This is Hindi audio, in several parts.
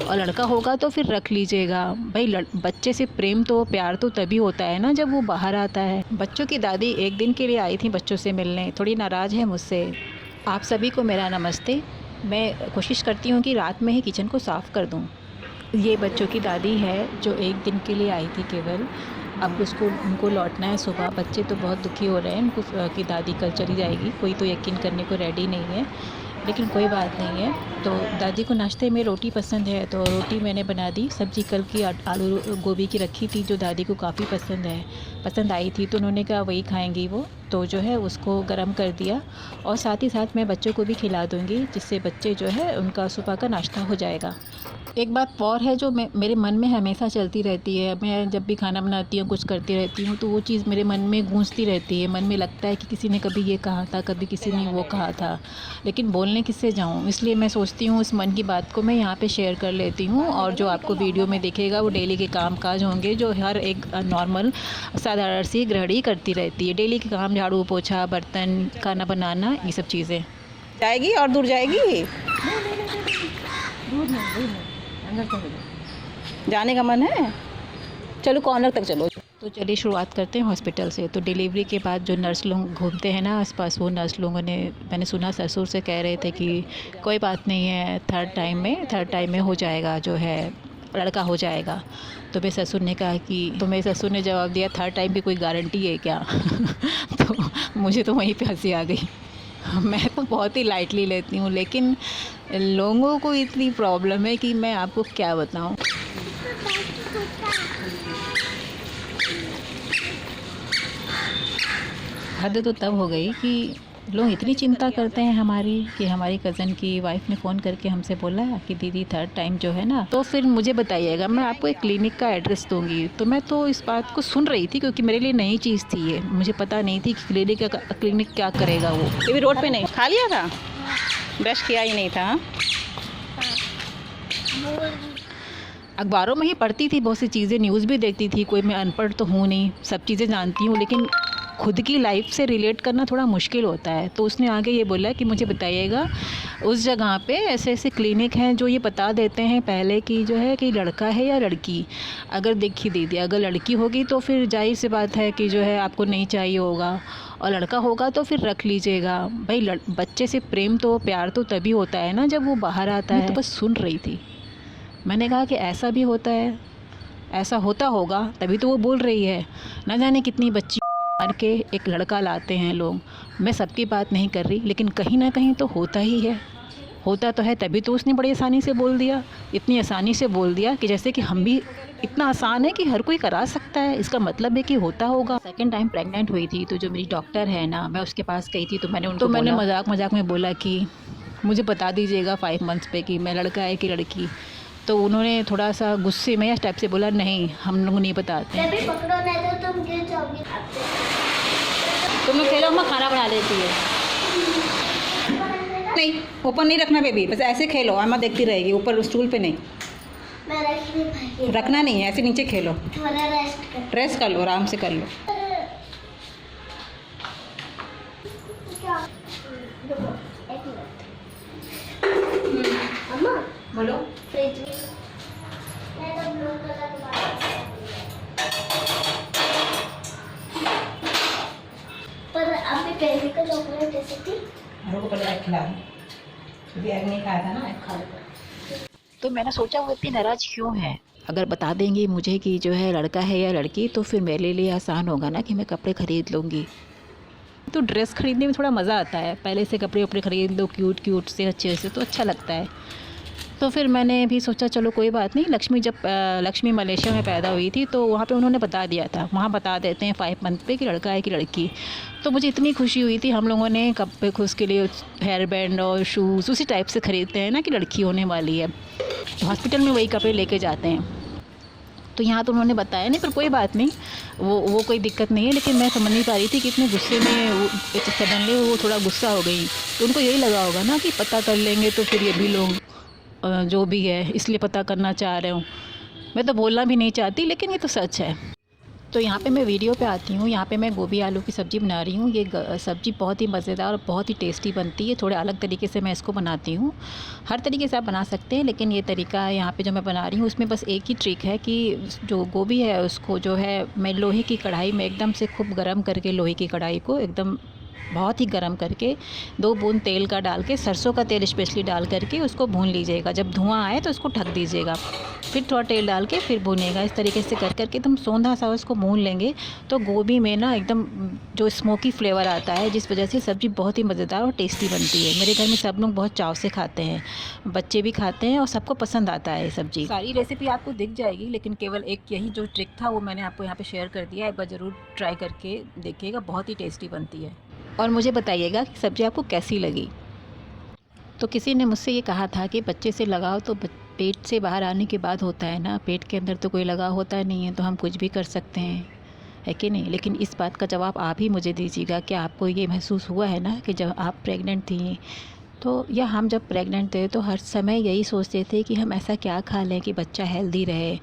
और लड़का होगा तो फिर रख लीजिएगा। भाई बच्चे से प्रेम तो प्यार तो तभी होता है ना जब वो बाहर आता है। बच्चों की दादी एक दिन के लिए आई थी बच्चों से मिलने, थोड़ी नाराज़ है मुझसे। आप सभी को मेरा नमस्ते। मैं कोशिश करती हूँ कि रात में ही किचन को साफ़ कर दूँ। ये बच्चों की दादी है जो एक दिन के लिए आई थी केवल। अब उनको लौटना है सुबह। बच्चे तो बहुत दुखी हो रहे हैं उनको कि दादी कल चली जाएगी। कोई तो यकीन करने को रेडी नहीं है, लेकिन कोई बात नहीं है। तो दादी को नाश्ते में रोटी पसंद है तो रोटी मैंने बना दी। सब्ज़ी कल की आलू गोभी की रखी थी जो दादी को काफ़ी पसंद आई थी, तो उन्होंने कहा वही खाएंगी वो, तो जो है उसको गर्म कर दिया। और साथ ही साथ मैं बच्चों को भी खिला दूँगी, जिससे बच्चे जो है उनका सुबह का नाश्ता हो जाएगा। एक बात और है जो मेरे मन में हमेशा चलती रहती है। मैं जब भी खाना बनाती हूँ, कुछ करती रहती हूँ, तो वो चीज़ मेरे मन में गूंजती रहती है। मन में लगता है कि किसी ने कभी ये कहा था, कभी किसी ने वो कहा था, लेकिन बोलने किससे जाऊँ। इसलिए मैं सोचती हूँ उस मन की बात को मैं यहाँ पे शेयर कर लेती हूँ। और जो आपको वीडियो में दिखेगा वो डेली के काम काज होंगे जो हर एक नॉर्मल साधारण सी गृहिणी करती रहती है। डेली के काम, झाड़ू पोछा, बर्तन, खाना बनाना, ये सब चीज़ें। जाएगी और दूर जाएगी। दूर नहीं, अंदर चलो। जाने का मन है, चलो कॉर्नर तक चलो। तो चलिए शुरुआत करते हैं हॉस्पिटल से। तो डिलीवरी के बाद जो नर्स लोग घूमते हैं ना आसपास, वो नर्स लोगों ने, मैंने सुना ससुर से कह रहे थे कि कोई बात नहीं है, थर्ड टाइम में हो जाएगा, जो है लड़का हो जाएगा। तो मेरे ससुर ने कहा कि, तो मेरे ससुर ने जवाब दिया थर्ड टाइम की कोई गारंटी है क्या? तो मुझे तो वहीं पे हंसी आ गई। मैं तो बहुत ही लाइटली लेती हूँ, लेकिन लोगों को इतनी प्रॉब्लम है कि मैं आपको क्या बताऊँ। हद तो तब हो गई कि लोग इतनी चिंता करते हैं हमारी, कि हमारी कज़न की वाइफ ने फ़ोन करके हमसे बोला कि दीदी थर्ड टाइम जो है ना, तो फिर मुझे बताइएगा, मैं आपको एक क्लिनिक का एड्रेस दूंगी। तो मैं तो इस बात को सुन रही थी क्योंकि मेरे लिए नई चीज़ थी ये, मुझे पता नहीं थी कि क्लिनिक क्या करेगा वो। ये भी रोड पे नहीं खा लिया था, ब्रश किया ही नहीं था। अखबारों में ही पढ़ती थी बहुत सी चीज़ें, न्यूज़ भी देखती थी, कोई मैं अनपढ़ तो हूँ नहीं, सब चीज़ें जानती हूँ, लेकिन खुद की लाइफ से रिलेट करना थोड़ा मुश्किल होता है। तो उसने आगे ये बोला कि मुझे बताइएगा उस जगह पे ऐसे ऐसे क्लिनिक हैं जो ये बता देते हैं पहले कि जो है कि लड़का है या लड़की। अगर देखिए दीदी, अगर लड़की होगी तो फिर जाहिर सी बात है कि जो है आपको नहीं चाहिए होगा, और लड़का होगा तो फिर रख लीजिएगा। भाई बच्चे से प्रेम तो प्यार तो तभी होता है ना जब वो बाहर आता है। तो बस सुन रही थी। मैंने कहा कि ऐसा भी होता है, ऐसा होता होगा तभी तो वो बोल रही है। न जाने कितनी बच्ची मार के एक लड़का लाते हैं लोग। मैं सबकी बात नहीं कर रही, लेकिन कहीं ना कहीं तो होता ही है, होता तो है, तभी तो उसने बड़ी आसानी से बोल दिया। इतनी आसानी से बोल दिया कि जैसे कि हम भी, इतना आसान है कि हर कोई करा सकता है, इसका मतलब है कि होता होगा। सेकंड टाइम प्रेग्नेंट हुई थी तो जो मेरी डॉक्टर है ना, मैं उसके पास गई थी, तो मैंने मजाक में बोला कि मुझे बता दीजिएगा 5 मंथ्स पे कि मैं लड़का है कि लड़की। तो उन्होंने थोड़ा सा गुस्से में या टाइप से बोला, नहीं हम लोग नहीं बताते। पकड़ो नहीं तो तुम गिर जाओगी। तुम लोग खेलो, मैं खाना बना लेती है। नहीं, ऊपर नहीं रखना बेबी, बस ऐसे खेलो, अम्मा देखती रहेगी, ऊपर स्टूल पे नहीं मैं रेस्ट नहीं पाएगी। रखना, नहीं है ऐसे नीचे खेलो। थोड़ा रेस्ट कर लो, आराम से कर लो। एक मिनट। अम्मा बोलो। फ्रिज में मैं तो ब्लू कलर का, पर अभी पहले का चॉकलेट जैसे थी। मेरे को पहले एग खिला दो, अभी एग नहीं खाया था ना, एग खा लो। तो मैंने सोचा वो इतनी नाराज़ क्यों है। अगर बता देंगी मुझे कि जो है लड़का है या लड़की, तो फिर मेरे लिए आसान होगा ना कि मैं कपड़े ख़रीद लूँगी। तो ड्रेस ख़रीदने में थोड़ा मज़ा आता है, पहले से कपड़े वपड़े ख़रीद लो क्यूट से अच्छे से, तो अच्छा लगता है। तो फिर मैंने भी सोचा चलो कोई बात नहीं। लक्ष्मी मलेशिया में पैदा हुई थी तो वहाँ पे उन्होंने बता दिया था, वहाँ बता देते हैं 5 मंथ पे कि लड़का है कि लड़की। तो मुझे इतनी खुशी हुई थी। हम लोगों ने कपड़े उसके लिए हेयर बैंड और शूज़ उसी टाइप से ख़रीदते हैं ना कि लड़की होने वाली है, तो हॉस्पिटल में वही कपड़े लेके जाते हैं। तो यहाँ तो उन्होंने बताया नहीं, पर कोई बात नहीं, वो कोई दिक्कत नहीं है। लेकिन मैं समझ नहीं पा रही थी कि इतने गुस्से में सडनली वो थोड़ा गुस्सा हो गई। तो उनको यही लगा होगा ना कि पता कर लेंगे तो फिर ये भी लोग जो भी है इसलिए पता करना चाह रहे हूँ। मैं तो बोलना भी नहीं चाहती, लेकिन ये तो सच है। तो यहाँ पे मैं वीडियो पे आती हूँ। यहाँ पे मैं गोभी आलू की सब्ज़ी बना रही हूँ। ये सब्ज़ी बहुत ही मज़ेदार और बहुत ही टेस्टी बनती है। थोड़े अलग तरीके से मैं इसको बनाती हूँ। हर तरीके से आप बना सकते हैं, लेकिन ये तरीका यहाँ पे जो मैं बना रही हूँ उसमें बस एक ही ट्रिक है कि जो गोभी है उसको जो है मैं लोहे की कढ़ाई में एकदम से खूब गर्म करके, लोहे की कढ़ाई को एकदम बहुत ही गर्म करके 2 बूंद तेल का डाल के, सरसों का तेल स्पेशली डाल करके उसको भून लीजिएगा। जब धुआं आए तो उसको ढक दीजिएगा, फिर थोड़ा तेल डाल के फिर भूनेगा। इस तरीके से कर करके एकदम सौंधा सा उसको भून लेंगे तो गोभी में ना एकदम जो स्मोकी फ्लेवर आता है, जिस वजह से सब्ज़ी बहुत ही मज़ेदार और टेस्टी बनती है। मेरे घर में सब लोग बहुत चाव से खाते हैं, बच्चे भी खाते हैं और सबको पसंद आता है ये सब्ज़ी। सारी रेसिपी आपको दिख जाएगी, लेकिन केवल एक यही जो ट्रिक था वो मैंने आपको यहाँ पे शेयर कर दिया। एक बार ज़रूर ट्राई करके देखिएगा, बहुत ही टेस्टी बनती है। और मुझे बताइएगा कि सब्ज़ी आपको कैसी लगी। तो किसी ने मुझसे ये कहा था कि बच्चे से लगाव तो पेट से बाहर आने के बाद होता है ना, पेट के अंदर तो कोई लगाव होता नहीं है, तो हम कुछ भी कर सकते हैं, है कि नहीं। लेकिन इस बात का जवाब आप ही मुझे दीजिएगा, क्या आपको ये महसूस हुआ है ना कि जब आप प्रेग्नेंट थी तो, या हम जब प्रेग्नेंट थे तो हर समय यही सोचते थे कि हम ऐसा क्या खा लें कि बच्चा हेल्दी रहे।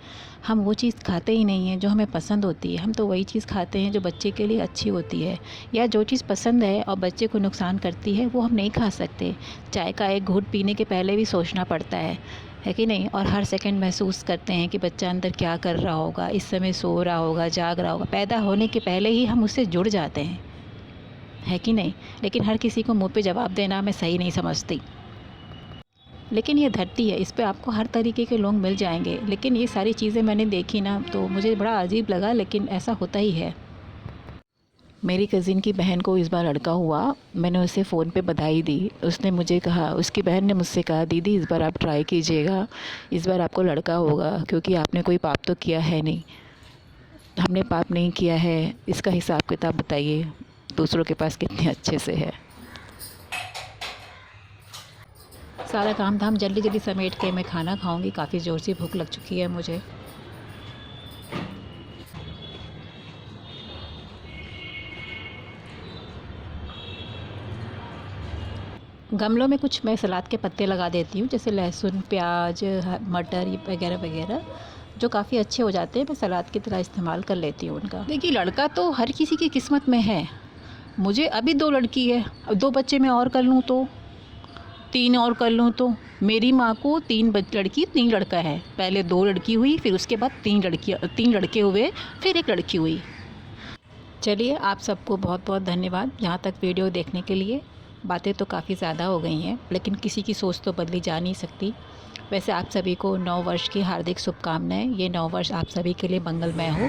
हम वो चीज़ खाते ही नहीं हैं जो हमें पसंद होती है। हम तो वही चीज़ खाते हैं जो बच्चे के लिए अच्छी होती है, या जो चीज़ पसंद है और बच्चे को नुकसान करती है वो हम नहीं खा सकते। चाय का एक घूंट पीने के पहले भी सोचना पड़ता है कि नहीं। और हर सेकंड महसूस करते हैं कि बच्चा अंदर क्या कर रहा होगा, इस समय सो रहा होगा, जाग रहा होगा। पैदा होने के पहले ही हम उससे जुड़ जाते हैं, है कि नहीं। लेकिन हर किसी को मुंह पे जवाब देना मैं सही नहीं समझती। लेकिन ये धरती है, इस पे आपको हर तरीके के लोग मिल जाएंगे। लेकिन ये सारी चीज़ें मैंने देखी ना तो मुझे बड़ा अजीब लगा, लेकिन ऐसा होता ही है। मेरी कज़िन की बहन को इस बार लड़का हुआ, मैंने उसे फ़ोन पे बधाई दी। उसने मुझे कहा, उसकी बहन ने मुझसे कहा, दीदी इस बार आप ट्राई कीजिएगा, इस बार आपको लड़का होगा, क्योंकि आपने कोई पाप तो किया है नहीं। हमने पाप नहीं किया है, इसका हिसाब किताब बताइए दूसरों के पास कितने अच्छे से है। सारा काम धाम जल्दी जल्दी समेट के मैं खाना खाऊंगी, काफ़ी ज़ोर से भूख लग चुकी है मुझे। गमलों में कुछ मैं सलाद के पत्ते लगा देती हूँ, जैसे लहसुन, प्याज, मटर वगैरह वगैरह, जो काफ़ी अच्छे हो जाते हैं। मैं सलाद की तरह इस्तेमाल कर लेती हूँ उनका। देखिए, लड़का तो हर किसी की किस्मत में है। मुझे अभी 2 लड़की है, अब 2 बच्चे मैं और कर लूँ तो 3 और कर लूँ तो। मेरी माँ को 3 लड़की 3 लड़का है। पहले 2 लड़की हुई, फिर उसके बाद 3 लड़के हुए, फिर 1 लड़की हुई। चलिए, आप सबको बहुत बहुत धन्यवाद यहाँ तक वीडियो देखने के लिए। बातें तो काफ़ी ज़्यादा हो गई हैं, लेकिन किसी की सोच तो बदली जा नहीं सकती। वैसे आप सभी को नव वर्ष की हार्दिक शुभकामनाएं। ये नव वर्ष आप सभी के लिए मंगलमय हो।